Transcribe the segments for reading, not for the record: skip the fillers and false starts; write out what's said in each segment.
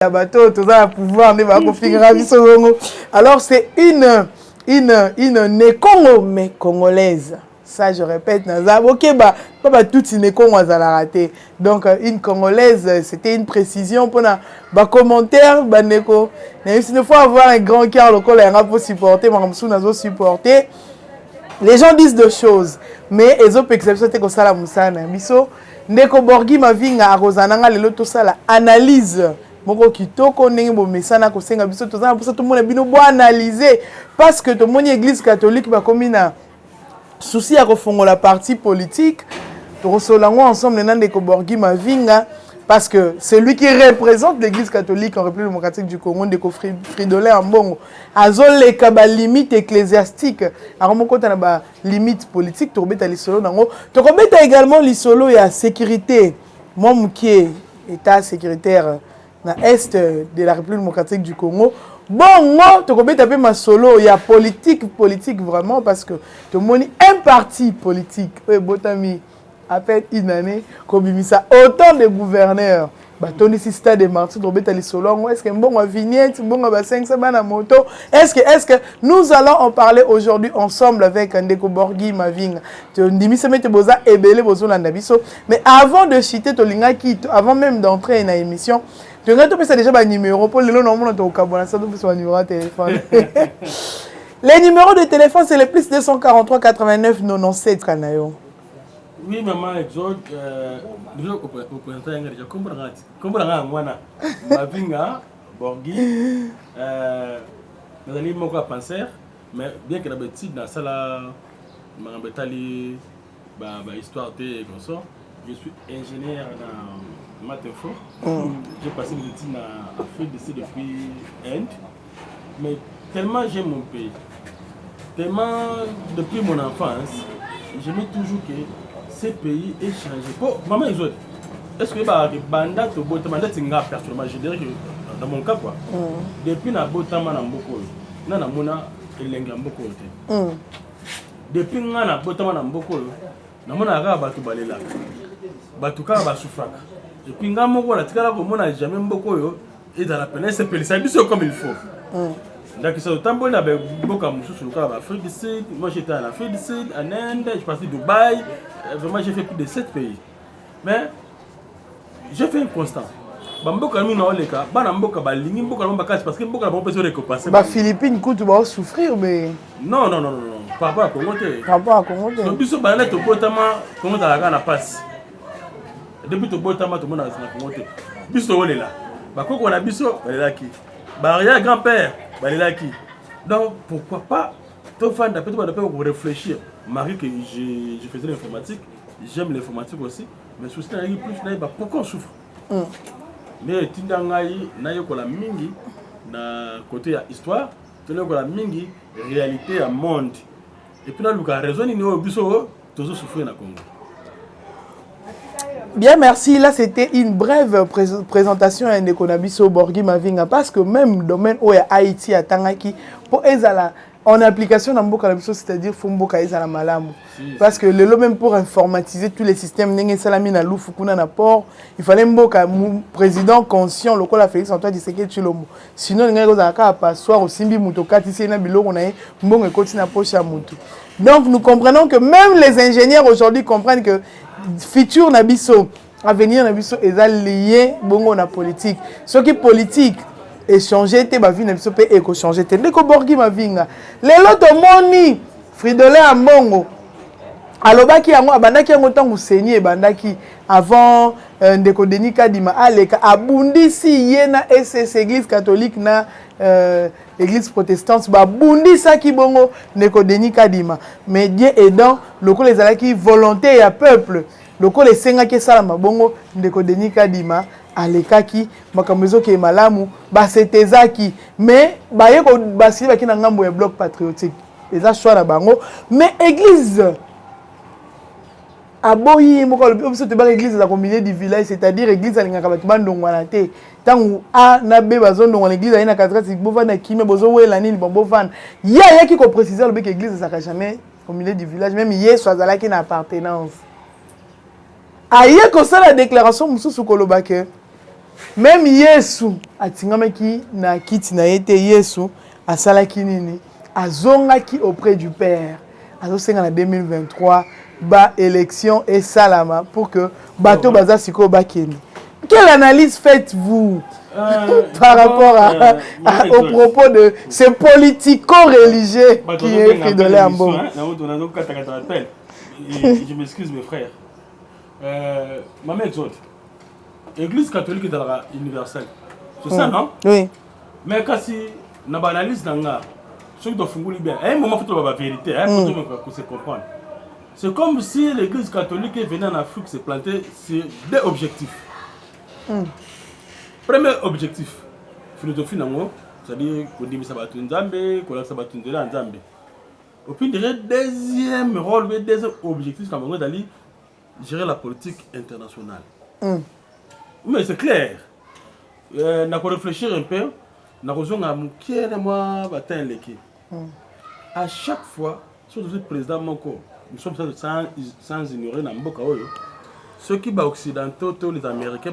la bateau, tout ça, pouvoir, ne va configurer biso. Alors, c'est une Congo, mais congolaise. Ça, je répète, ok, pas toutes les Congo à la raté. Donc, une congolaise, c'était une précision pour les commentaires. Il faut avoir un grand cœur local pour supporter, supporter. Les gens disent deux choses, mais les autres exceptions, c'est que ça la moussana. Biso, ndeko borgi ma vinga arozananga lelo to ça la analyse. Moko kitoko ndenge bo mesana ko senga biso to ça pour ça tout le monde bino bo analyser parce que tout le monde église catholique ba komi na souci à refongola parti politique. To resolango ensemble na ndeko borgi ma vinga parce que c'est lui qui représente l'église catholique en République démocratique du Congo, ndeko Fridolin Ambongo. Azole kaba limite ecclésiastique, aromoko ta na ba limite politique to beta lisolo nango. To beta également lisolo ya sécurité. Moi qui état sécuritaire na est de la République démocratique du Congo. Bon, moi, tu peux taper ma solo, il y a politique vraiment, parce que tu as un parti politique. Oui, Botami, après une année, comme ça, autant de gouverneurs. Tony Sista de Martin, tu peux solo. Est-ce que bon, à vignette, bon, à 5 à moto. Est-ce que nous allons en parler aujourd'hui ensemble avec Ndeko Borgi Mavinga. Tu dis, mais avant de citer Tolingaki, avant même d'entrer dans l'émission, tu as déjà un numéro pour le nom de ton numéro de téléphone. Les numéros de téléphone, c'est le plus 243 89 97 Kanayo. Oui, maman, Exode, déjà, vous présentez un déjà. Comment moi, Mavinga, Borgi, nous allons me penser, mais bien que la bêtise dans ça, ma bêtali, histoire de comme ça, je suis ingénieur dans Matinfo. J'ai passé mes études en Afrique d'ici depuis Inde, mais tellement j'aime mon pays, tellement depuis mon enfance, j'aimais toujours que ce pays est changé. Bon, maman, est-ce que banda to botama ndatinga personnellement, je dirais que dans mon cas quoi. Depuis na botama na mboko na mona elenga mboko te. Depuis na botama na mboko na mona ka batu balela. Batu ka ba souffraka. Depuis nga moko la tikala ko mona jamais mboko yo et dans la peine c'est pelisa biso comme il faut. Donc ça autant na boka mususu loka ba Afrique du Sud, moi j'étais en Afrique du Sud, en Inde, je passé Dubaï, vraiment j'ai fait plus de 7 pays. Mais j'ai fait un constat. Bamboka mi na oleka, bana mboka ba lingi mboka na mbaka parce que mboka na mboka récompenser. Ba Philippines coup tu vas souffrir mais non, papa à Congo te. Papa à Congo te. Donc biso ba na to botama Congo ta la na passe. Depuis to botama to mona na Congo te. Biso olela. Ba koko na biso olela ki. Ba rien grand-père olela ki. Donc pourquoi pas to fan d'après pour réfléchir. Marie que je faisais l'informatique, j'aime l'informatique aussi, mais souci na plus na pourquoi on souffre. Mais tindangai na yokola mingi na côté ya histoire, to yokola mingi réalité à monde. Et puis là luka raison ni no biso toujours souffrir na Congo. Bien, merci. Là, c'était une brève présentation à Ndekonabiso Borgi Mavinga parce que même domaine où il y a Haïti à Tangaki, pour Ezala, en application dans Mboka Nabiso, c'est-à-dire Fumboka Ezala Malamu. Parce que le même pour informatiser tous les systèmes, Nenge Salami na Loufukuna na port, il fallait Mboka président conscient, le col a Félix Antoine Tshisekedi Tshilombo. Sinon, Nenge Kozaka passoir au Simbi Mutokati, c'est na biloko na Mbongo Koti na poche à Mutu. Donc, nous comprenons que même les ingénieurs aujourd'hui comprennent que futur Nabiso, avenir Nabiso est lié bongo na politique. Ce qui est politique, échanger te ba vie Nabiso peut éco-changer te. Ndeko Borgi Mavinga. Lelo to moni Fridolin Ambongo. Alobaki yango abandaki yango tangu seni ebandaki avant Ndeko Denis Kadima aleka abundisi yena SS Église catholique na Église protestante babundisa ki bongo Ndeko Denis Kadima. Mais Dieu aidant loko les alaki volonté ya peuple loko les sengaki sala mabongo Ndeko Denis Kadima alekaki makambezo ke malamu basetezaki mais baye ko basi baki na ngambo ya bloc patriotique eza choix na bango mais église aboyi moko le biso te ba église la communauté du village c'est-à-dire église alingaka batu bandongwana te tangu a na b bazondongwana église ayina katrati bovana kime bozo wela nini bovana ya ki ko préciser le bec église ça ka jamais communauté du village même yesu azalaki na appartenance aye ko ça la déclaration mususu kolobake même Yesu atingamaki na kiti na yete Yesu asalaki nini azongaki auprès du Père azosenga na 2023 ba élection et salama pour que bateau baza siko bakeni. Quelle analyse faites-vous par rapport au propos de ces politico-religieux qui est fridolé en bon? Je m'excuse mes frères. Ma mère exhorte. L'église catholique est dans la universelle. C'est ça, non? Oui. Mais quand si on a analyse dans la ceux qui doivent fonctionner bien, à un moment, il faut la vérité, pour se comprendre. C'est comme si l'église catholique venait en Afrique se planter sur des objectifs. Premier objectif, philosophie, c'est-à-dire qu'on dit que ça va être un Zambé, qu'on ça va être un Zambé. Au puis, deuxième rôle, deuxième objectif, c'est d'aller gérer la politique internationale. Mais c'est clair. On a réfléchir un peu. On a besoin de moi à chaque fois, si vous êtes président, nous sommes sans ignorer ceux qui sont occidentaux, les Américains,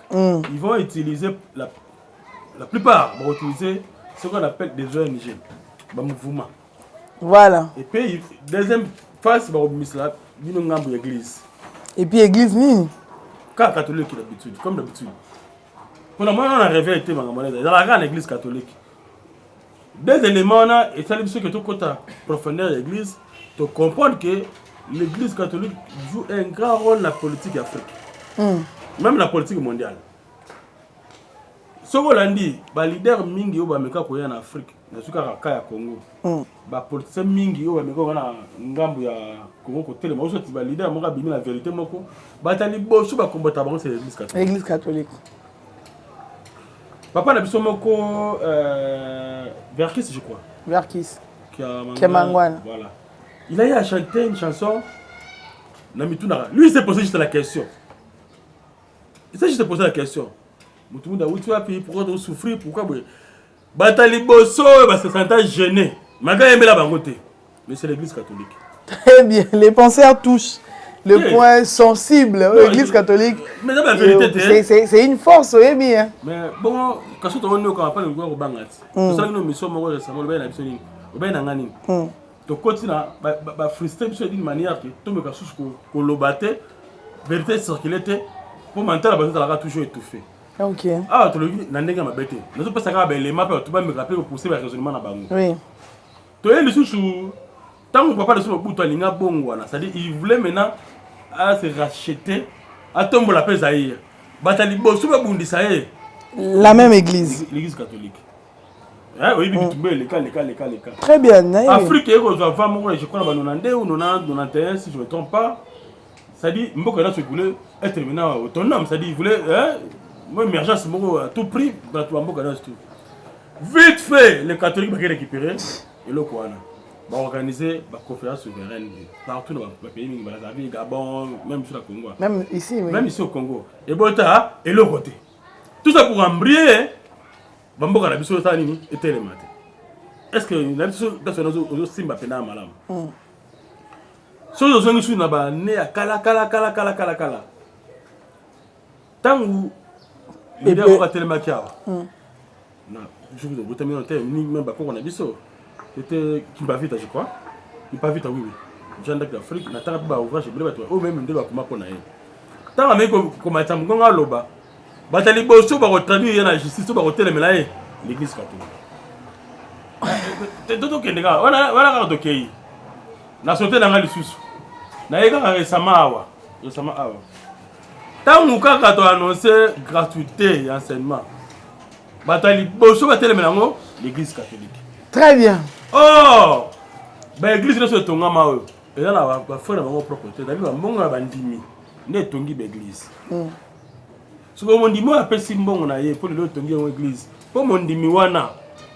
ils vont utiliser la plupart vont utiliser ce qu'on appelle des ONG, des mouvements. Voilà. Et puis, deuxième phase, l'église. Et puis, l'église, nini? Cas catholique, d'habitude, comme d'habitude. Pour le moment, on a rêvé dans la grande église catholique. Deux éléments, et ça veut dire que tout côté profondeur de l'église, tu comprends que l'église catholique joue un grand rôle dans la politique africaine. Même la politique mondiale. Ce qu'on a dit, les leaders mingi en Afrique, dans le cas Congo, les politiciens mingi en Ngambu ya Congo côté les morceaux les leaders m'ont dit la vérité moko, batali bosu ba combattre c'est l'église catholique. L'église catholique. Papa na biso moko Verkis je crois. Verkis. Qui a Mangwana. Voilà. Il a eu à chanter une chanson Namitunara. Lui il s'est posé juste la question. Il s'est juste posé la question. Tout le monde a dit pourquoi tu souffrir, pourquoi Batali Bosso, parce que ça t'a gêné. Mais c'est l'église catholique. Très bien, les penseurs touchent le point sensible. L'église catholique, mais la vérité, c'est une force, oui, bien. Mais bon, quand on a parlé de Gouago Bangat, c'est ça que nous sommes récemment, tu continues à frustrer d'une manière que tout le monde a battu, vérité circulée, pour mentir, la base toujours étouffée. Ok. Ah, tu l'as vu, Nandega m'a bêté. Nous sommes pas ça, les maps, tu vas me rappeler pour pousser le raisonnement dans Bango. Oui. Tu es le sous tant que papa de son bout, tu as bon, c'est-à-dire il voulait maintenant se racheter à tomber la paix Zahir. Batali Bosso, Bundi Zahir. La même église. L'église catholique. Oui, les cas. Très bien. Afrique, je crois, 90 ou 91, si je ne me trompe pas. C'est-à-dire, Mboka voulait être maintenant autonome, c'est-à-dire il voulait. Moi, émergence, à tout prix, dans tout. Vite fait, les catholiques vont récupérer et le Kouana va organiser la conférence souveraine partout dans le pays, Gabon, même sur le Congo. Même ici, oui. Même ici au Congo. Et Bota et le côté. Tout ça pour embrayer, Bamboka la biso tani était le matin. Est-ce que la biso personne aux simba pena malam? So zo ngi su na ba ne kala. Tangu il y a un télémaquillage. Non, je vous ai dit, même pas qu'on a vu ça. C'était Kimbavita, je crois. Kimbavita, oui. Jean d'Afrique, n'a pas de ouvrage, je vais au même endroit comme on a eu. Tant que comme un tambour à l'oba, Batali Bosso va traduire la justice, va retirer l'église catholique. C'est tout ok, les gars. Voilà, ok. Na sauté dans le sous. Na ega récemment. Tant que tu as annoncé gratuité et enseignement, l'église catholique. Très bien. Oh, l'église est ton gamin. Et là, on va faire notre propriété. D'ailleurs, on va bandimi. Ne tongi l'église. Ce que mon dit, moi, appelle Simbon, on a pour le tongi l'église. Pour mon dit, moi,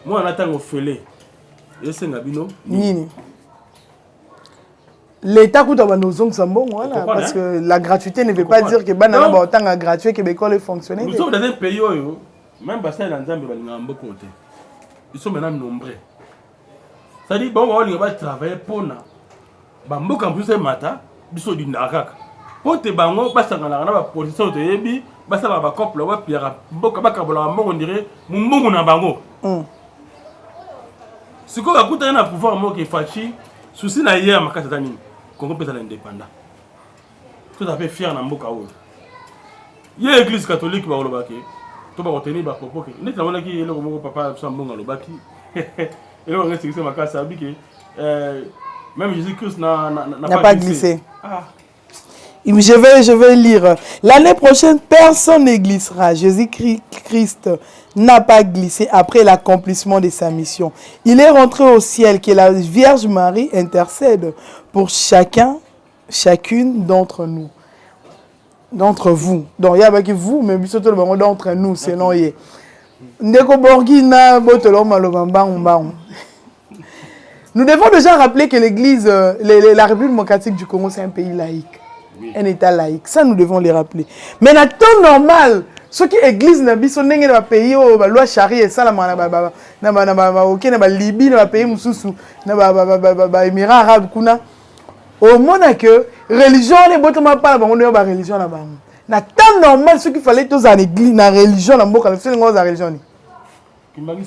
on attend au fêlé. Et c'est Nabino. Nini. L'État coûte à nos hommes bon, voilà, parce que la gratuité ne veut pas dire que banana va autant gratuit que l'école est fonctionnelle. Nous sommes dans un pays où même Bassa dans Zambie va nous côté. Ils sont maintenant nombreux. Ça dit bon on va travailler pour na. Bambo campus matin, biso di nakaka. pour te bango basangana na ba position to yebi basa ba couple wa piara boka bakabola mbongo ndire mbongo na bango siko akuta na pouvoir mo ke fachi souci na hier makata tani Congo pesa l'indépendant tout à fait fier na mboka o ye église catholique ba olobaki to ba retenir ba propos ke ndeta mona ki eloko moko papa so mbongo lobaki eloko ngesi kise makasa biki même Jésus-Christ n'a pas glissé. Ah. Je vais lire. L'année prochaine, personne ne glissera. Jésus-Christ n'a pas glissé après l'accomplissement de sa mission. Il est rentré au ciel, que la Vierge Marie intercède pour chacune d'entre nous. D'entre vous. Donc, il y a pas que vous, mais surtout d'entre nous, sinon il y a. Ndeko Borgina, Botolo Malobamba. Nous devons déjà rappeler que l'Église, la République démocratique du Congo, c'est un pays laïque. Oui. Un État laïque. Ça, nous devons les rappeler. Mais dans le temps normal, ceux qui l'Église n'a pas dans le pays, la loi charia, ça, dans la Libye, dans le pays, dans les Émirats arabes, au moins que religion, les bâtiments pas la religion là-bas. Dans le temps normal, ceux qui fallait tous en Église, dans la religion, dans la religion.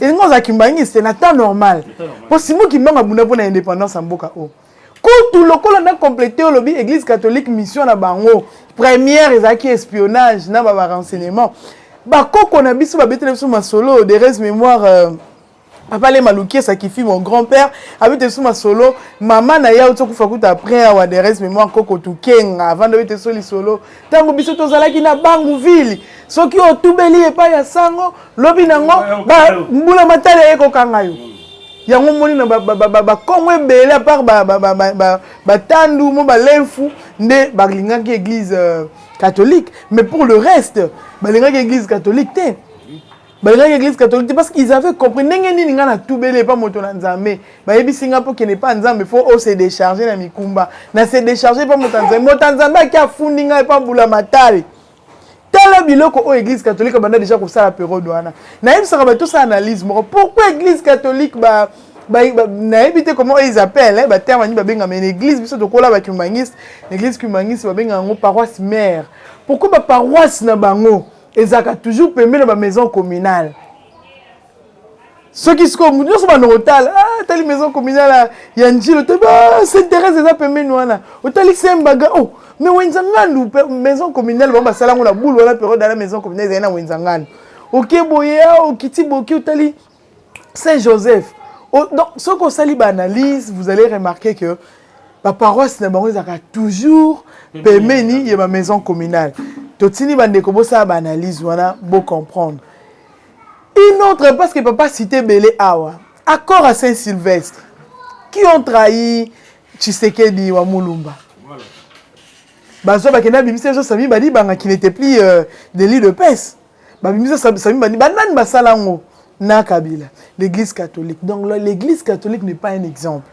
Et nous avons Kimbangi, c'est un temps normal. Parce que nous qui avons l'indépendance en Boka. Quand tout le monde a complété l'église catholique mission na bango, première et espionnage, na ba renseignement. Bah quand on a biso ba betele sur ma solo des restes mémoire papa les maloukier ça qui fit mon grand-père habite sur ma solo maman na ya oto kufa kuta après avoir des restes mémoire koko tukenga avant de betele sur solo tango biso tozala ki na bangu ville soki otubeli epa ya sango lobi nango ba mbula matale eko kangayo yango moni na ba kongo ebele à part ba tandu mo ba lefu nde ba lingaki église catholique mais pour le reste ba lingaki église catholique te ba lingaki église catholique parce qu'ils avaient compris ndenge nini nga na tubeli pas moto na nzambe ba yebi Singapour qui n'est pas nzambe faut se décharger na mikumba na se décharger pas moto nzambe ki afundinga et pas mbula matale. Tala biloko o église catholique banda déjà ko sala période wana na yebisa ba tout ça analyse pourquoi église catholique na yebite comment ils appellent ba terme ni ba benga mais église biso to kola ba kumangiste église kumangiste ba benga ngo paroisse mère pourquoi ba paroisse na bango ezaka toujours pembeni ba maison communale ceux qui se comme nous sommes en hôtel telle maison communale ya njilo te ba s'intéresse eza pembeni wana hôtel sembaga oh mais Wenzangandu, maison communale, on va salango la boule, la période de la maison communale, c'est un Wenzangandu. Ok, Boya, au Kiti Boki, au Tali, Saint-Joseph. Donc, ce qu'on s'allie analyse, vous allez remarquer que la paroisse n'a pas toujours permis de ma maison communale. Totini Bandekobo, ça analyse, voilà, beau comprendre. Une autre, parce que papa cité Belé Awa, accord à Saint-Sylvestre, qui ont trahi Tshisekedi ou Moulumba. Bazo bakena bimisa so sami badi banga qui n'était plus de lit de peste. Ba bimisa sami badi banan basalango na Kabila, l'église catholique. Donc l'église catholique n'est pas un exemple.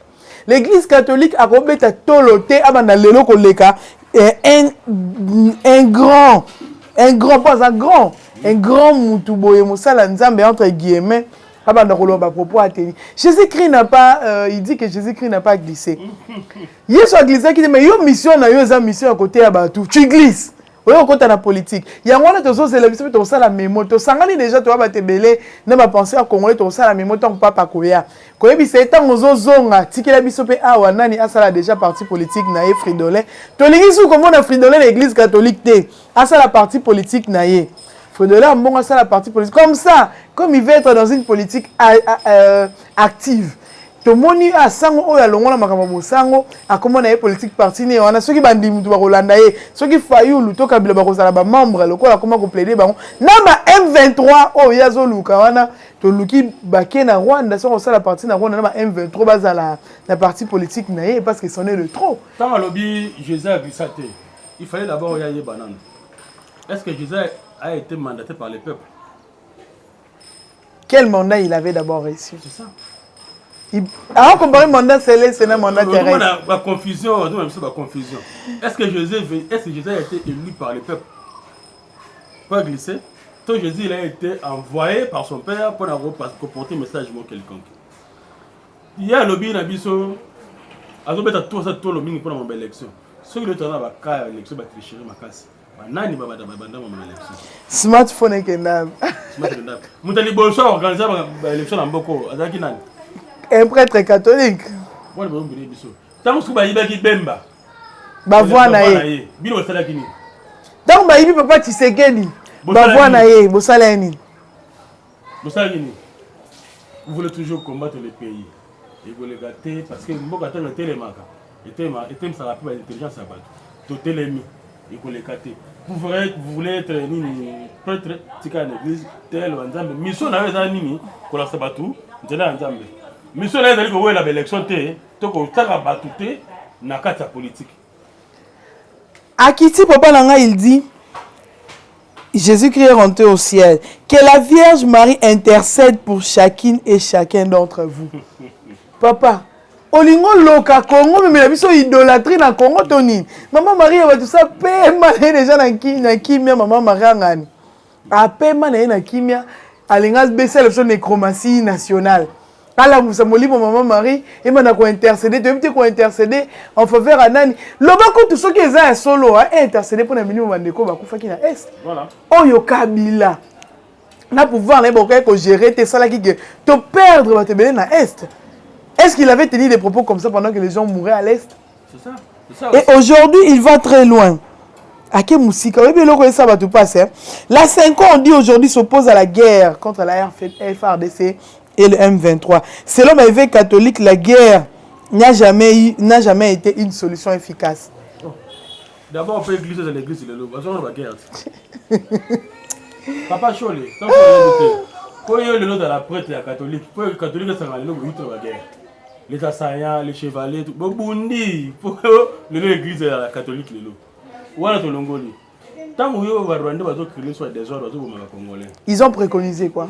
L'église catholique a robeta toloté abana lelo koleka un grand mutuboye musala nzambe entre guillemets. Jésus-Christ n'a pas, il dit que Jésus-Christ n'a pas glissé. Yesu a glissé, mais yo mission na yo za mission à côté à Batou. Tu glisses. Oyo côté na politique. Ya ngwana to so c'est la mission to ça la mémo. To sangani déjà to ba te belé na ba penser à congolais to ça la mémo tant papa koya. Ko yebi c'est tant ozo zonga tikela biso pe awa nani asala déjà parti politique na ye Fridolin. To lingi sou comment na Fridolin l'église catholique te. Asala parti politique na ye. Fridolin mbonga ça la partie politique comme ça comme il veut être dans une politique active to moni a sango oya longola makambo sango a comment na politique parti ne wana ceux qui bandi mutu ba kolanda ye ceux qui fayulu to kabila ba kozala ba membre lokola comment ko plaider bango na ba M23 o yazo luka wana to luki baké na Rwanda so ça la partie na Rwanda na ba M23 bazala la partie politique na ye parce que c'en est de trop tant lobby Jésus a glissé il fallait d'abord y aller banane est-ce que Jésus a été mandaté par le peuple. Quel mandat il avait d'abord reçu? C'est ça. Alors comparer mandat céleste et un mandat terrestre. La confusion, confusion. Est-ce que Jésus a été élu par le peuple? Pas glissé. Toi Jésus il a été envoyé par son père pour porter un message quelconque. Il y a lobby na biso. Azobeta tout ça tout lobby pour une élection. ceux qui le tournent à la élection, ils tricher ma casse. Nani baba da baba ndama na élection. Smartphone et kendam. Smartphone. Mutali bolso organiser l'élection na mboko, azaki nani? Un prêtre catholique. Wala ba mbele biso. Tango suba yiba ki bemba. Ba voix na ye. Bino sala kini. Tango ba yibi papa Tshisekedi. Ba voix na ye, bo sala ni. Bo sala kini. Vous voulez toujours combattre le pays. Et vous le gâtez parce que mboka tanga telemaka. Et ça rappelle l'intelligence à battre. Tout télémi. Et vous le gâtez. Vous voulez être prêtre, tika l'église, tel ou ensemble. Mission n'avait pas nini, qu'on a sabatou, n'était ensemble. Mission n'avait pas dit que la élection té, donc on t'a rabatouté, n'a qu'à ta politique. Akiti Papa Nanga, il dit, Jésus-Christ est rentré au ciel, que la Vierge Marie intercède pour chacune et chacun d'entre vous. Papa, Olingo loka Congo, mais la mission idolâtrie dans Congo Tony. Maman Marie va tout ça paiement déjà na kimia maman Marie ngani. A paiement na kimia alingas baisser la nécromancie nationale. Ala musa molibo maman Marie et mana ko intercéder, tu veux ko intercéder en faveur à nani. Loba ko tout ce qui est solo a intercéder pour na mini mandeko ba kufa ki na est. Voilà. Oyo Kabila. Na pouvoir na boka ko gérer tes sala ki te perdre va te belé na est. Est-ce qu'il avait tenu des propos comme ça pendant que les gens mouraient à l'Est? C'est ça. C'est ça. Et aujourd'hui, il va très loin. À quel moussika? Oui, mais là, ça va tout passer. La 5 ans, on dit aujourd'hui, s'oppose à la guerre contre la FARDC et le M23. Selon l'évêque catholique, la guerre n'a jamais été une solution efficace. Oh. D'abord, on peut glisser dans l'église, c'est le loup. On va guerre. Papa Cholé, tant qu'on y a le lot de la prêtre catholique, pour les catholiques, ça va aller au la guerre. Les assaillants, les chevaliers, tout. Bobundi, pour le lot de l'église catholique, le lot. Où est le Longoli? Tant que vous avez Rwanda, vous avez créé soit des ordres, vous avez Congolais. Ils ont préconisé quoi?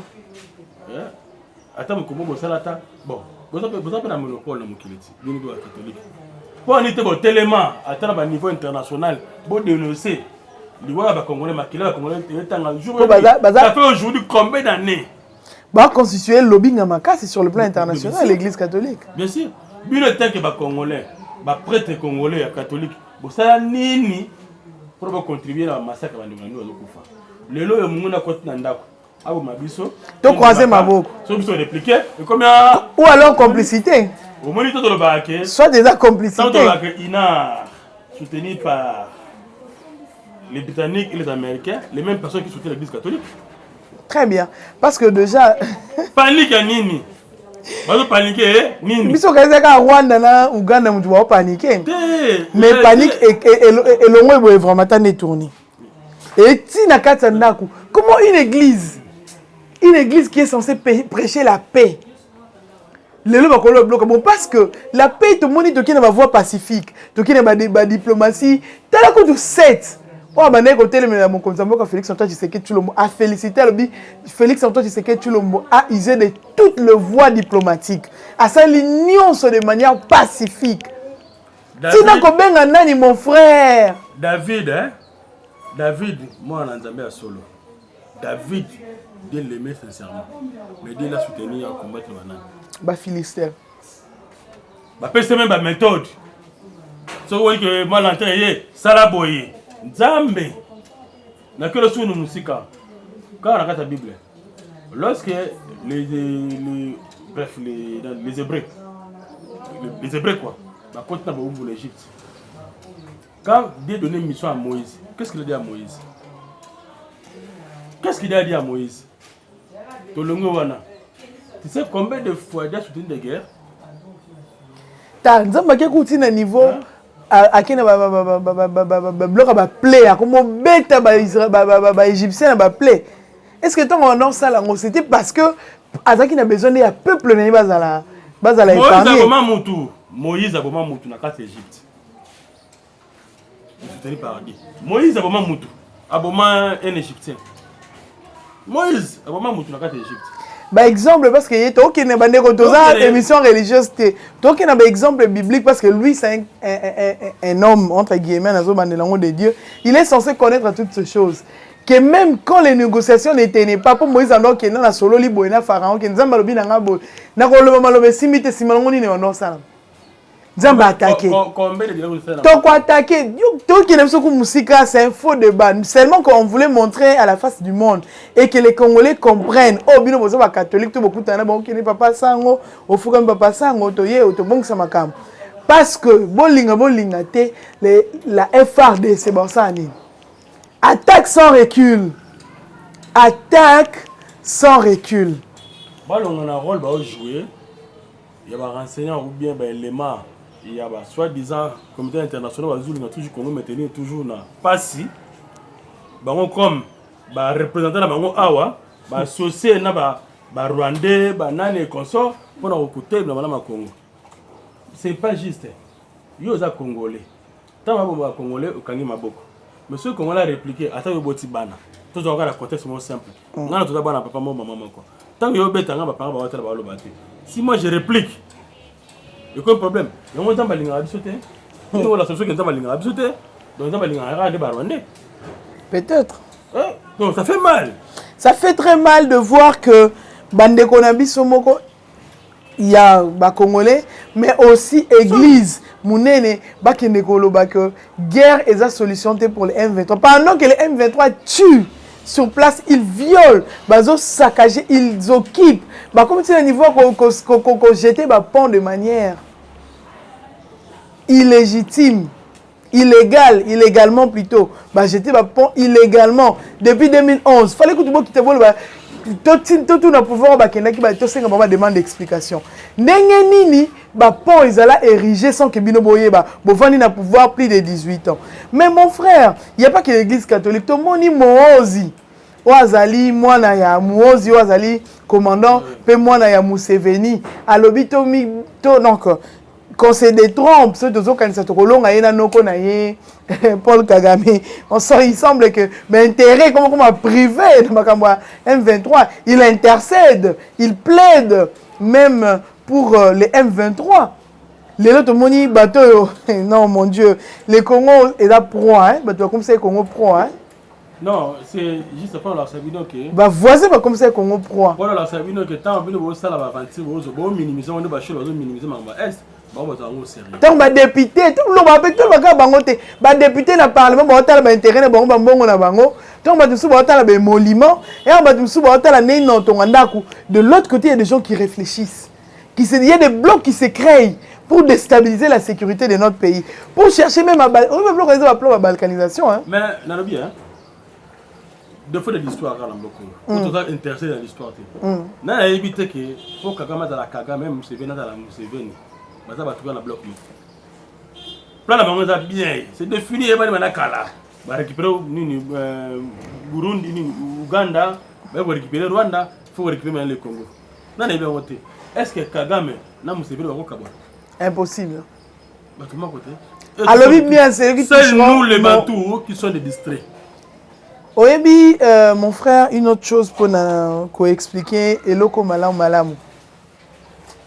Attends, comment vous savez ça? Bon, vous avez un monopole dans le catholique. Pour en être bon, tellement, à niveau international, vous dénoncez. Les Congolais, ça fait aujourd'hui combien d'années? Bah, constituer le lobbying à Makassi sur le plan international, l'église catholique. Bien sûr. Bien le temps que les Congolais, les prêtres congolais catholiques, ça nini pour contribuer à la massacre de nous. Le lot est mon côté d'Andako. Ah, vous m'avez dit. Tu croisé ma boucle. Ou alors complicité. Au moniteur de le bac. Soit déjà complicité. INA, soutenu par les Britanniques et les Américains, les mêmes personnes qui soutiennent l'église catholique. Très bien. Parce que déjà. Panique à Nini. Vous paniquez, Nini. Si vous avez Rwanda, Ouganda, vous devez paniquer. Mais panique et le mot est vraiment détourné. Et si comment une église qui est censée prêcher la paix, le bloc, bon, parce que la paix, tout le monde est dans la voie pacifique, tout le monde est dans la diplomatie, tu as la coup de 7. Oh, bah, côté mon consambo Félix Antoine Tshisekedi Tshilombo a félicité Félix Antoine Tshisekedi Tshilombo a usé de toutes les voies diplomatiques, à sa l'union de manière pacifique. Tu n'as combien d'années, mon frère? David, moi en Nzambé à solo. David, Dieu l'aimait sincèrement, mais Dieu l'a soutenu à combattre maintenant. Bah Philistère. Bah c'est même ma méthode. Ce que moi l'entrée, ça l'a boyé. Nzambe na que le sous musika quand on a la Bible lorsque les Hébreux quoi bah quand on va l'Égypte quand Dieu donnait une mission à Moïse qu'est-ce qu'il a dit à Moïse tu sais combien de fois il a soutenu des guerres t'as Nzambe qui est à niveau à qui na bloc ba play à comment bêta ba égyptien ba play est-ce que tant on ça là c'était parce que Azaki n'a besoin de peuple na bazala épargner Moïse a vraiment mutu na carte Égypte Moïse a vraiment mutu aboma un égyptien Moïse a vraiment mutu na carte Égypte. Par exemple, parce que il y a une émission religieuse. Donc, il y a un exemple biblique parce que lui, c'est un homme, entre guillemets, de Dieu. Il est censé connaître toutes ces choses. Que même quand les négociations n'étaient pas pour Moïse, alors qu'il y a un solo libre, il y a un pharaon, il y a un pharaon, il y a un pharaon, Nzamba attaqué. Donc attaqué. Donc il aime ce que Moussika, c'est un faux débat. Seulement qu'on voulait montrer à la face du monde et que les Congolais comprennent. Oh, bino bozo ba catholique tout beaucoup tana bon qui n'est papa sango, au fou comme papa sango toye au to bon ça makam. Parce que bolinga te la FRD c'est bon ça ani. Attaque sans recul. Attaque sans recul. Bah on a un rôle bah jouer. Il y a des renseignants ou bien des éléments. Il y a soi-disant comité international bazuli na toujours Congo maintenir toujours na pasi bango comme ba représentant na bango awa ba associé na ba rwandais ba nane consort pour na côté na malama Congo. C'est pas juste. Yo za congolais. Tant ba congolais au kangi maboko. Monsieur congolais a répliqué ata yo boti bana. Tout ça la contexte mo simple. Ngana tout bana papa mo maman quoi. Tant yo beta nga ba parents ba watela ba lo baté. Si moi je réplique il y a un problème. Il y a un temps où il y a un peut-être. Non, ça fait mal. Ça fait très mal de voir que Bande Konabi Somoko, il y a des Congolais, mais aussi Église, Mounene, Bakendekolo, que guerre est la solution pour les M23. Pendant que les M23 tuent sur place, ils violent, ils saccagent, ils occupent. Comme si à niveau qu'on jetait le pont de manière illégitime, illégalement plutôt. Jeter le pont illégalement. Depuis 2011, il fallait que tout le monde quitte tout le pouvoir qui demande d'explication. Nini, le pont ils allaient ériger sans que Bino Boye Bovani n'a pouvoir plus de 18 ans. Mais mon frère, il n'y a pas que l'église catholique, tout le monde est Mozi. Oazali mwana ya Muozi Oazali commandant pe mwana ya Museveni alobi to donc conseil des trompes ceux de zokanisa to kolonga yena noko na ye Paul Kagame il semble que mais intérêt comment privé de makamba M23 il intercède il plaide même pour les M23 les autres moni bateau non mon Dieu les Congo est là pro hein bateau comme ça Congo pro hein. Non, c'est juste pour leur servir que. Bah voisin comme ça Congo pro. Pour leur servir que tant que vous ça la aventure vous minimiser on doit minimiser ma est. Bah vous avez sérieux. Tant ba député tout le monde tout le bango te ba député na parlement ba otala ba intérêt na bango ba mbongo na bango. Tant ba tout ba otala ba émolument et ba tout ba otala né non ton ndaku. De l'autre côté il y a des gens qui réfléchissent. Il y a des blocs qui se créent pour déstabiliser la sécurité de notre pays. Pour chercher même à la balkanisation hein. Mais dans bien deux fois de l'histoire à l'amboko. Pour toi intéressé dans l'histoire. Na éviter que faut Kagame dans la Kagame même Museveni dans la Museveni. Baza ba trouver na bloc. Plan la bango ça bien. C'est défini et ba na kala. Ba récupérer ni Burundi ni Uganda, ba récupérer Rwanda, faut récupérer le Congo. Na bien voter. Est-ce que Kagame na Museveni ba ko kabwa? Impossible. Ba tout mon côté. Alors bien c'est nous les Bantous qui sont des distraits. Oyebi, mon frère, une autre chose pour expliquer, et loko malamu.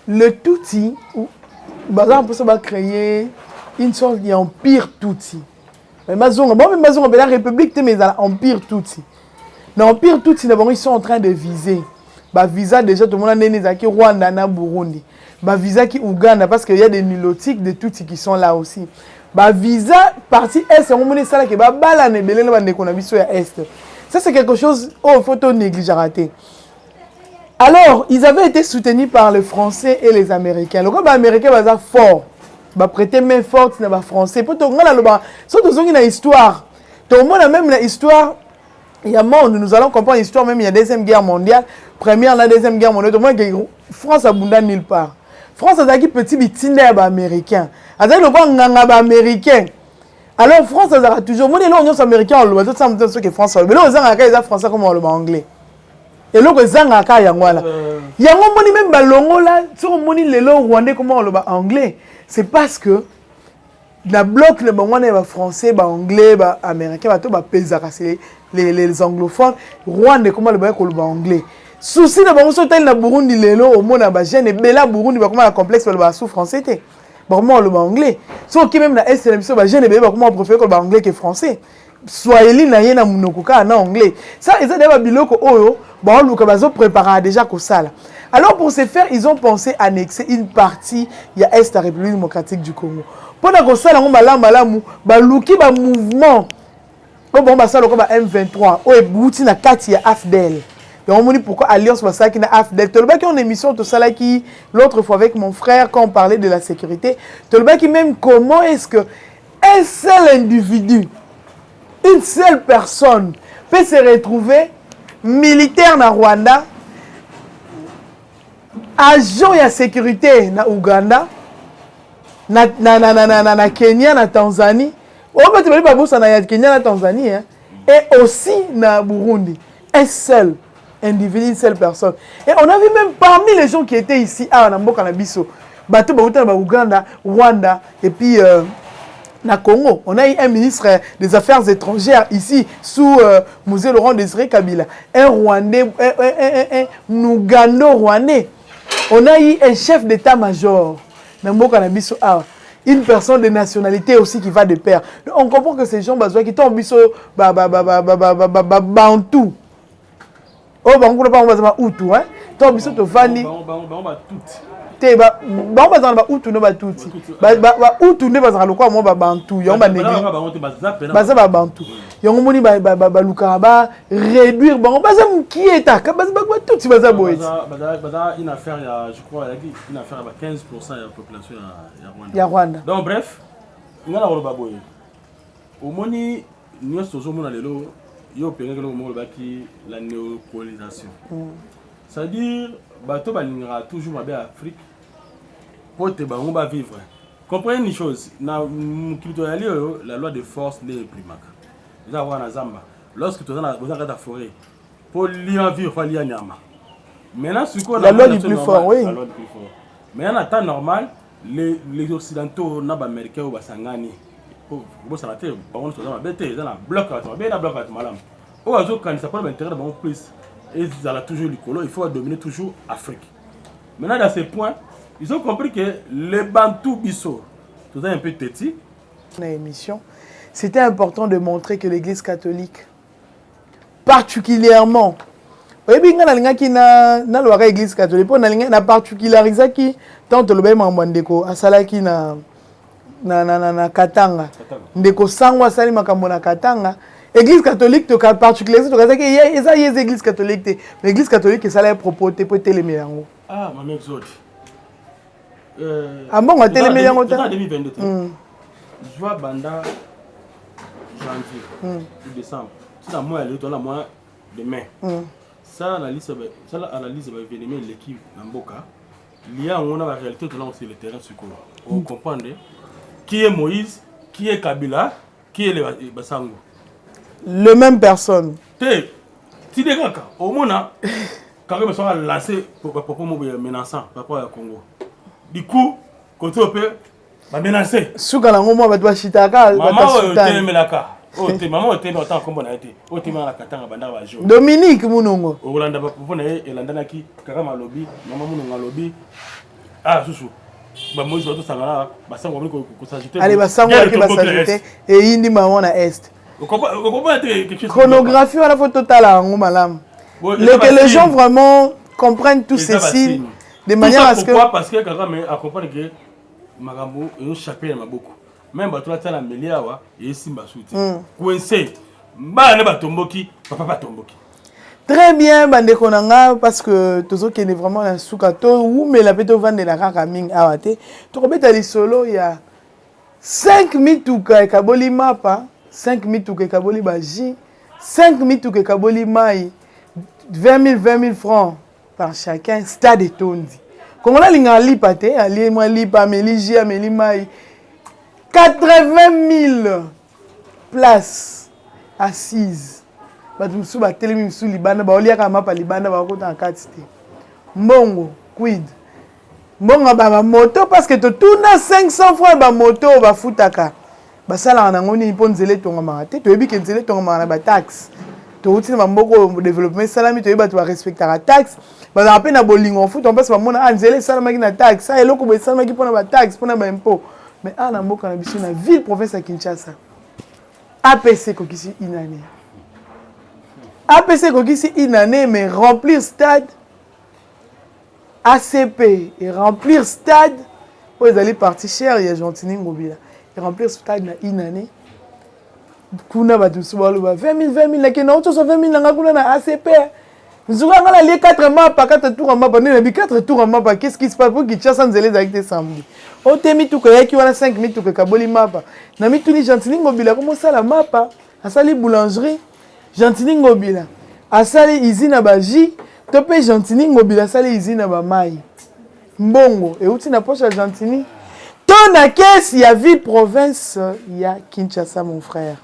Le Tutsi, on peut créer une sorte d'empire Tutsi. Mais la République, mais l'empire Tutsi. L'empire Tutsi, ils sont en train de viser. Visa déjà, tout le monde a né Rwanda, na Burundi. Visa qui Ouganda, parce qu'il y a des nilotiques de Tutsi qui sont là aussi. Visa partie est on monnaie ça que bala ne belé na bande konabiso ya est. Ça c'est quelque chose oh faut pas négliger rater. Alors, ils avaient été soutenus par les Français et les Américains. Le groupe américain va fort. Va prêter main forte na ba français pour tout ngala lo ba so to zongi na histoire. Tout le monde a même la histoire il y a monde nous allons comprendre l'histoire même il y a deuxième guerre mondiale, première la deuxième guerre mondiale. Tout le monde que France a bunda nulle part. France a dit petit bitine américain. Azali le bon nganga américain. Alors France a toujours mon l'Union américaine le tout ça ce que France. Mais là aux angaka français comme le anglais. Et là aux angaka yangwala. Yango moni même balongo là, sur moni lelo rwandais comment le anglais. C'est parce que la bloc le bon on français, anglais, américain, ba to ba pezaka c'est les anglophones, rwandais comment le anglais. Souci na bango sotel na Burundi lelo au mona ba jeune bela Burundi ba comment la complexe ba sous français té. Ba comment le anglais. So qui même na est la mission ba jeune bela comment préférer le anglais que français. swahili na ye na munoko ka na anglais. Ça ils ont déjà biloko oyo ba luka bazo préparer déjà ko sala. Alors pour ce faire, ils ont pensé annexer une partie ya est la République démocratique du Congo. Pendant ko sala ngomba malamu ba luki ba mouvement bon ba sala ko ba M23 o e bouti na kati ya AFDEL. Et on me dit pourquoi Alliance va ça qui n'a AFDEL. Tu le qui en émission tout ça là qui l'autre fois avec mon frère quand on parlait de la sécurité. Tu le qui même comment est-ce que un seul individu, une seule personne peut se retrouver militaire na Rwanda, agent de sécurité na Ouganda, na Kenya, na Tanzanie. On peut te dire que na Kenya, na Tanzanie, hein, et aussi na Burundi. Un seul individu, une seule personne. Et on a vu même parmi les gens qui étaient ici à Namboka Nabiso, Bato Baouta Ouganda, Rwanda, et puis na Congo, on a eu un ministre des Affaires étrangères ici, sous Musée Laurent Désiré Kabila, un Rwandais, un Ougando-Rwandais. On a eu un chef d'état-major, Namboka Nabiso, une personne de nationalité aussi qui va de pair. Donc, on comprend que ces gens qui tombent Biso, Bantou. Oh, bah, on ne peut pas Hutu, hein? Toi, biso to vandi. Te ba bazana ba Hutu no ba Tutsi. Ba Hutu ne bazana lokwa mo ba Bantu, yo ba negi. Baza ba Bantu. Yo ngomoni ba luka ba réduire ba baza mukieta, ka baza ba Tutsi baza boy. Baza une affaire je crois une affaire à 15% de la population ya Rwanda. Donc bref, ngala ko ba boy. Omoni nyoso zo mona lelo yo pengé que le baki la néocolonisation. C'est-à-dire bato balingra toujours ma Afrique pour te on va vivre. Comprenez une chose, na la loi de force n'est plus mac. Déjà avoir na Zamba. Lorsque tu as besoin de la forêt pour lire vivre faut lire nyama. Maintenant la loi du plus fort, oui. La loi du plus fort. Mais en temps normal, les occidentaux na ba américains ou ba sangani bon ça va te on se dans bête dans la bloc à bloc à malam au azo quand ça prend l'intérêt de mon plus et ils allaient toujours l'écolo il faut dominer toujours Afrique. Maintenant dans ces points ils ont compris que les Bantous biso tout ça un peu têti dans l'émission c'était important de montrer que l'église catholique particulièrement oyebi nga nalinga ki na loi église catholique pour nalinga na particulariser qui tant le ba mwandeko asalaki na Katanga. Ndeko sangwa sali makambo na Katanga. Église catholique to particulier to kazaki eza yes église catholique te. L'église catholique ça l'a proposé pour télémer yango. Ah ma mère zot. Ah bon, télémer yango ta. En 2022. Je vois banda janvier, décembre. C'est la mois le mois de mai. Ça analyse va venir l'équipe Namboka. Il y a on a la réalité de là sur le terrain sur quoi. Vous comprenez? Qui est Moïse, qui est Kabila, qui est le Bassango. Le même personne. Si des gars, au moins, quand ils sont lancés pour menaçant par rapport au Congo. Du coup, quand on peut menacer. Soukalango moi batwa chitaka. Maman était autant comme on a été. La Katanga banda ba jo. Dominique Munongo. Olanda ba pona elandana ki Karama lobby, maman Munonga lobby. Ah Soussou. Bah moi je dois tout ça basango ko s'ajouter. Allez basango qui va s'ajouter et indi maman na est. Chronographie à la photo totale en malam. Les gens vraiment comprennent tous ces signes de manière à ce que pourquoi parce que Kagame accompagne que magambo et chapelle ma beaucoup. Même bato la tala meliawa et simba souti. Coincé. Ba ne batomboki, papa tomboki. Très bien, bande konanga, parce que tous ceux qui est vraiment un soukato ou mais la péto vendre la rakaming awate. Tu rebeta les solo il y a 5 mituka kaboli mapa, 5 mituka kaboli baji, 5 mituka kaboli mai, 20 000 francs par chacun, stade tondi. Comme on a l'ingali pate, ali moi lipa meliji ameli mai, 80 000 places assises. Batumsu ba telemi msu libanda ba olia kama pa libanda ba kota en katiste. Mbongo quid. Mbongo ba moto parce que tout na 500 francs ba moto ba futaka. Ba sala na ngoni po nzele tonga marate to yebi ke nzele tonga mara ba taxe. To uti na mboko développement salami to yeba to respecter la taxe. Ba na peine na bolingo foot on passe ba mona nzele salama ki na taxe. Ça eloko be salama ki pona ba taxe pona ba impôt. Mais na mboka na biso na ville province ya Kinshasa. APC kokisi une année. APC kokisi une année, mais remplir stade, ACP et remplir stade, pour les aller partir cher, il y a Gentini Ngobila. Et remplir stade na une année. Kuna batusu baluba 20 000 la kena auto 20 000 nga kuna na ACP. Nzuka ngala les 4 maps, 4 tours en map, ne 4 tours en map, qu'est-ce qui se passe pour qu'il chasse sans zélé avec samedi. O temi tout que qui wana 5 000 tout que kaboli map. Na mi tuni Gentini Ngobila comment ça la map? Asali boulangerie Gentini Ngobila. Asali usine baji, topé Gentini Ngobila asali usine ba mai. Mbongo et outi na poche Gentini. Ton à caisse, il y a ville province, il y a Kinshasa mon frère.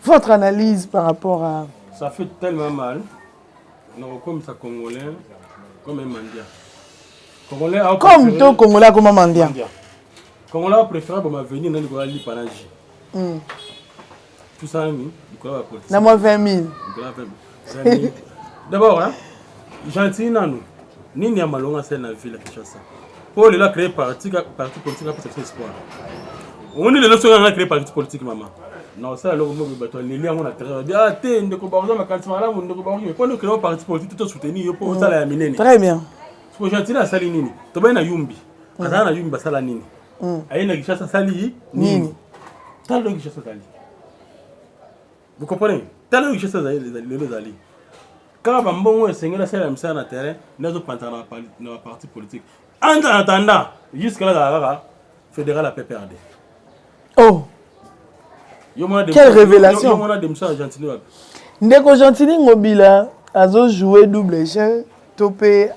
Votre analyse par rapport à... Ça fait tellement mal. Non, comme ça, Congolais, comme un Mandia. Congolais comme toi, Congolais, comme un Mandia. Congolais préféré pour venir dans le Guadeloupe Panaji. Tout ça, il y a 20 000. D'abord, gentil, nous. Ni n'y a malonga c'est la ville de Kinshasa. Pour les là créer parti politique pour cet espoir. On est les notions à créer parti politique maman. Non ça alors moi bateau les liens on a très bien té ndeko baroza makantima là ndeko baroza mais pour nous créer parti politique tout soutenir pour ça la minene. Très bien. Parce que gentil la sali nini. To ba na yumbi. Kaza na yumbi basala nini. Aina Kinshasa sali nini. Talo Kinshasa sali. Vous comprenez? Talo Kinshasa les ali. Quand Bambongo est sengela c'est la mission na terrain, nous autres pantana na parti politique. En attendant, jusqu'à là, fédéral a PPRD. Oh! Quelle révélation! Ndeko Gentini Ngobila a joué double jeu, topé,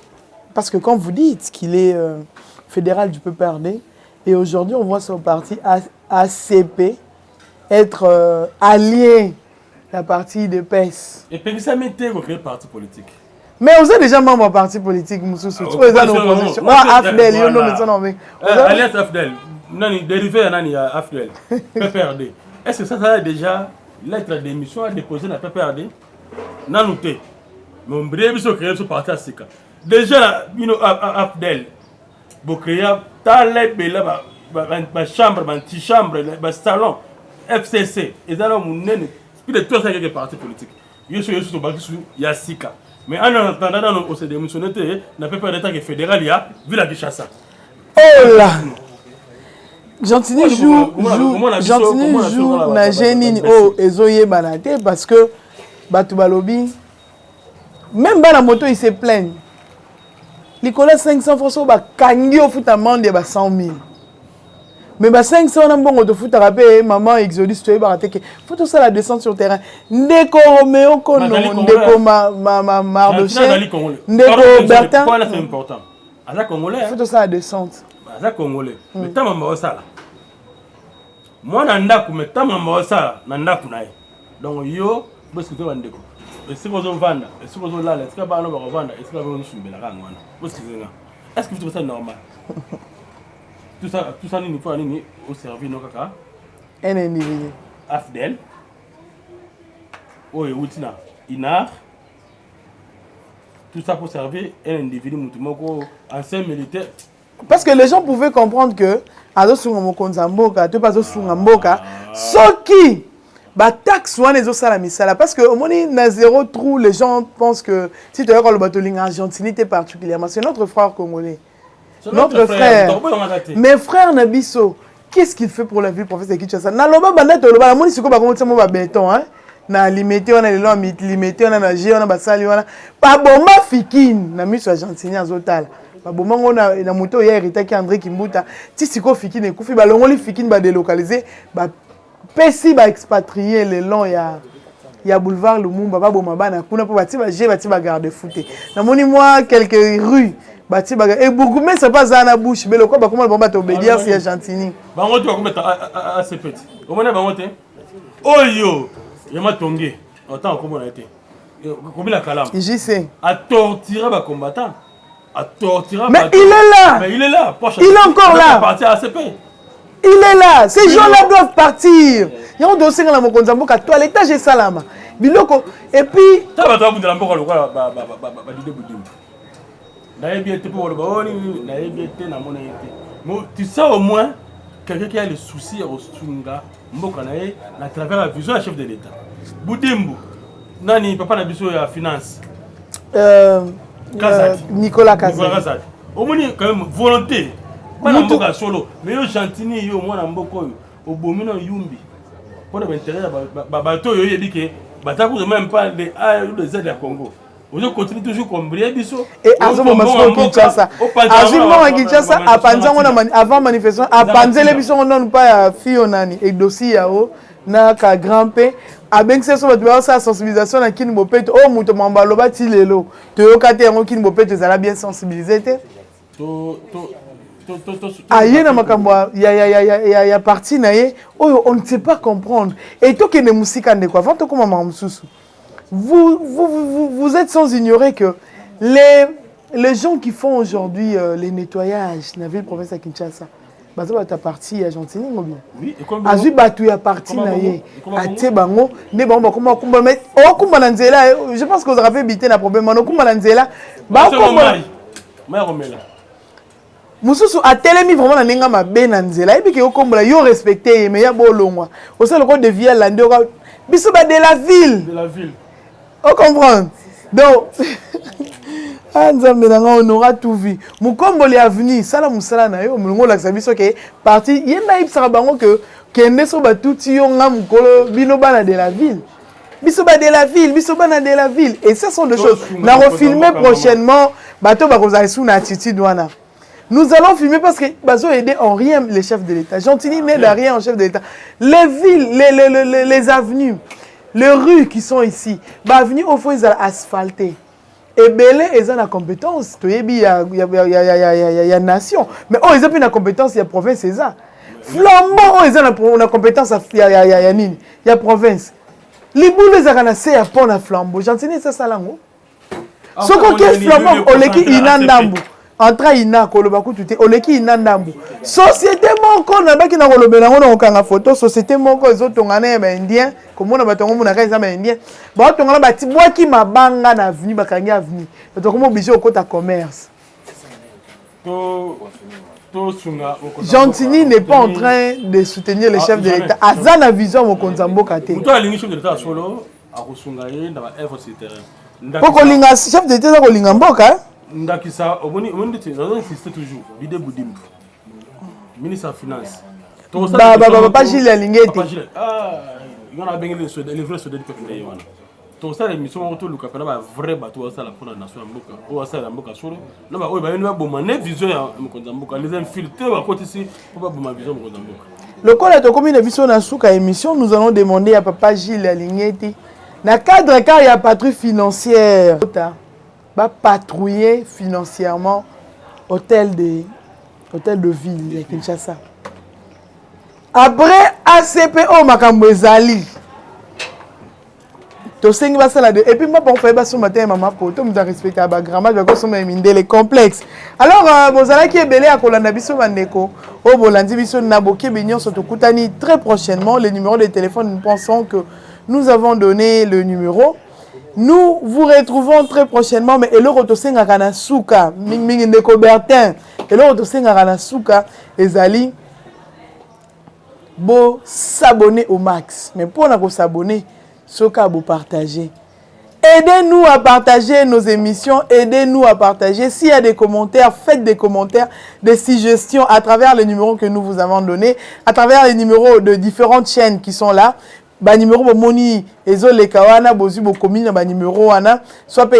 parce que quand vous dites qu'il est fédéral du PPRD, et aujourd'hui on voit son parti ACP être allié à la partie de PES. Et puis ça m'était créé parti politique. Mais vous êtes déjà membre du parti politique, Moussou. Vous êtes en opposition. Afdel, il y a un nom. Alias Afdel. Nani dérivé à Afdel. PPRD. Est-ce que ça a déjà lettre d'émission à déposer dans la PPRD? Non, nous t'es. Mais on brille sur créer ce parti à Sika. Déjà, Afdel. Vous créez ma chambre, ma petite chambre, ma salon, FCC. Et là, mon nez. Puis de tout ça, il y a des partis politiques. Il y a Sika. Mais en attendant, on s'est démissionné, on n'a pas peur d'être fédéral, il y a vu la Kinshasa. Oh là! Gentini joue na génie oh ezoye banate parce que batu balobi même bana moto il se plaignent. Nicolas 500 francs ba kangi au foot amende ba 100 000. Mais ba 500 na mbongo de foot rapé maman Exodus tu ba que faut tout ça la descente sur terrain. Ndeko Romeo Kono ndeko Mardoché. Ndeko Bertin. C'est important. Ala congolais. Faut tout ça la descente. Ala congolais. Mais ta maman ça là. Moi nandaku mais ta maman ça nandaku nae. Donc yo parce que tu vas ndeko. Est-ce que vous vendez? Est-ce que vous là? Est-ce que ba no ba vendre? Est-ce que vous sumbela kanga wana? Est-ce que vous trouvez ça normal? Tout ça, il faut aller au service de Kaka. Un individu. Afdel. Oui, Outina. Inar. Tout ça pour servir un individu, ancien militaire. Parce que les gens pouvaient comprendre que, Azo Sungamoko Nzamboka, tu pas Sungamboka, ce qui, bah, taxe ou les autres misala. Parce que, au moment où na zéro trou, les gens pensent que si tu as le bateau en Argentine, particulièrement, c'est notre frère congolais. Notre frère. Mes frères Nabiso, qu'est-ce qu'il fait pour la vie, professeur Kinshasa? Na loba bandate loba la moni siko ba comment ça béton hein. Na limité on a les lois limité on a na G on a basali on a pas bomba fikine na miso Argentine azotala. Ba bomba on a na moto ya hérité ki André Kimbuta. Ti siko fikine kufi ba longoli fikine ba délocaliser ba pesi ba expatrier les longs ya boulevard Lumumba ba bomba bana kuna po bati ba G bati ba garde footé. Na moni moi quelques rues Bati baga et beaucoup mais c'est pas ça na bouche mais le quoi bah comment le bomba t'obédience c'est Argentine. Bango tu vas mettre à ce petit. Au moins bango te. Oh yo, yama tongé. Attends comment on a été. Combien la calame. J'y sais. À torturer ba combattant. À torturer. Mais il est là. Mais il est là. Il est encore là. Partir à ACP. Il est là. Ces gens-là doivent partir. Il y a un dossier dans la Mokonzamboka toilettage et salama. Biloko et puis ça va toi pour la mboka le quoi ba dide boudi. Tu sais au moins quelqu'un qui a le souci au Sunga, à travers la vision du chef de l'État. Boudimbo, Nani, papa na biso ya finance. Nicolas Kazadi. Au moins, quand même, volonté. Pas na mboka solo, mais yo Chantini, yo mwana mboko, au bomino Yumbi. Pour l'intérêt, bateau, yo dit que, batakou même pas les A ou les Z de Congo. Vous continuez toujours comme Briabiso. Et à ce moment, Kinshasa. À ce moment, Kinshasa, avant manifestation, à Panzele, ils n'ont pas Fionani et dossier yao, na ka grand P. À Benxé, ça va sa sensibilisation à Kin Bopet. Oh, Mouto Mambaloba Tilelo. Tu es au Katéron Kin Bopet, tu as bien sensibilisé. Aïe, na makamwa, il y a parti naïe. Oh, on ne sait pas comprendre. Et toi qui es musique en quoi, avant tout comme maman Soussou. Vous êtes sans ignorer que les gens qui font aujourd'hui les nettoyages dans la ville province de Kinshasa, tu as parti à Gentini ou bien? Oui, et comme tu as parti à Tiebango, je pense que vous avez évité le problème. Moussousou a tellement vraiment na nenga mabe na nzela et puis que okombola yo respecter mais ya bolongwa au sein le code de vie là ndeko biso ba de la ville. On comprend. Donc, on aura tout vu. Mukomboli est venu, ça la musala na yo, mulungo la sabiso ke parti, yena ipsara bango que kende so ba tuti yo nga mukolo bino bana de la ville. Biso ba de la ville, biso bana de la ville. Et ça sont des choses. Na refilmer prochainement, bato ba kozali sou na attitude wana. Nous allons filmer parce que bazo aider en rien les chefs de l'État. Gentini n'aide à rien en chef de l'État. Les villes, les avenues, les rues qui sont ici, avenue au fond ils sont asphaltées. Et Belé ils ont la compétence. Il y a nation, mais oh ils ont la compétence il y a province c'est ça. Flambeau ils ont la compétence il y a province. Les boules ils ont assez à pont à flambeau. Gentini c'est ça là non? Ce qu'on quel flambeau on l'équipe inandambu. Entra ina koloba kututé oleki inandambu société moko na baki na kolobela ngona okanga photo société moko ezotongana ba indien komona batongo muna kaisa ba indien ba tongana bati bwaki mabanga na avenue bakangi avenue bato komo obligé okota commerce. Gentini n'est pas en train de soutenir les chefs de l'État. Azana vision mokonza mboka te. Toi lingi chef de l'État solo akosunga ye na ba œuvre sur terrain. Poko linga chef de l'État ko linga mboka. Ndakisa omoni insiste toujours Bidé Boudimbo ministre des finances Papa Gilles Alingeti il y a bien les vrais soldats qui ont wana to ça l'émission on tout le capana ba vrai bateau ça la pour la nation mboka o ça la mboka solo na ba o ba ni ba bomane vision ya mkonza mboka les infiltrés ba côté ici pour ba bomane vision mkonza mboka le col to commune biso na suka émission nous allons demander à Papa Gilles Alingeti na cadre car il y a patrouille financière va patrouiller financièrement hôtel de ville à Kinshasa. Après ACPO makambo ezali. To sengi basala de et puis moi pour faire baso matin maman pour tout me respecter ba grammage ba koso minde les complexes. Alors bozala ki ebele akolanda biso bandeko o bolandi biso na boké benyon soto kutani très prochainement les numéros de téléphone nous pensons que nous avons donné le numéro. Nous vous retrouvons très prochainement, mais et le rotosenga kana suka, mingi ndeko Bertin, et le rotosenga kana suka, ezali bo s'abonner au max. Mais pour nous s'abonner, soka bo partager. Aidez-nous à partager nos émissions, aidez-nous à partager. S'il y a des commentaires, faites des commentaires, des suggestions à travers les numéros que nous vous avons donnés, à travers les numéros de différentes chaînes qui sont là. Ba numéro bomoni ezo lekawana bozu bokomi na ba numéro wana soit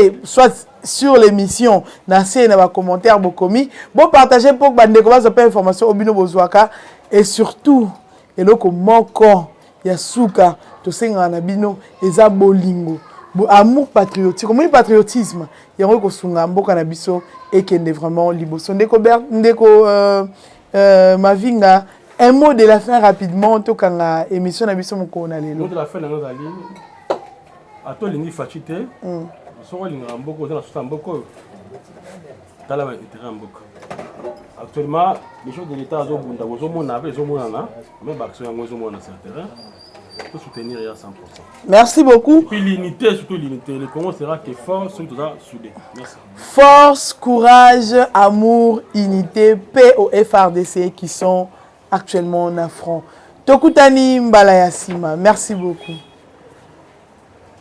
sur l'émission na c'est na ba commentaire bokomi bon partager pour bande ko ba zo information obino bozwaka et surtout eloko moko ya suka to senga na bino eza bolingo bo amour patriotique comme le patriotisme yango ko sunga mboka na biso et kende vraiment liboso ndeko mavinga. Un mot de la fin rapidement, tout quand la émission n'a pas été le mot de la fin, à toi, l'ingé fachité, actuellement, les choses de l'État sont pour soutenir à 100%. Merci beaucoup. Puis l'unité, surtout l'unité. Le Congo sera que force, sont tous soudés. Merci. Force, courage, amour, unité, paix au FRDC qui sont actuellement en affront. Tokutani mbala ya sima. Merci beaucoup.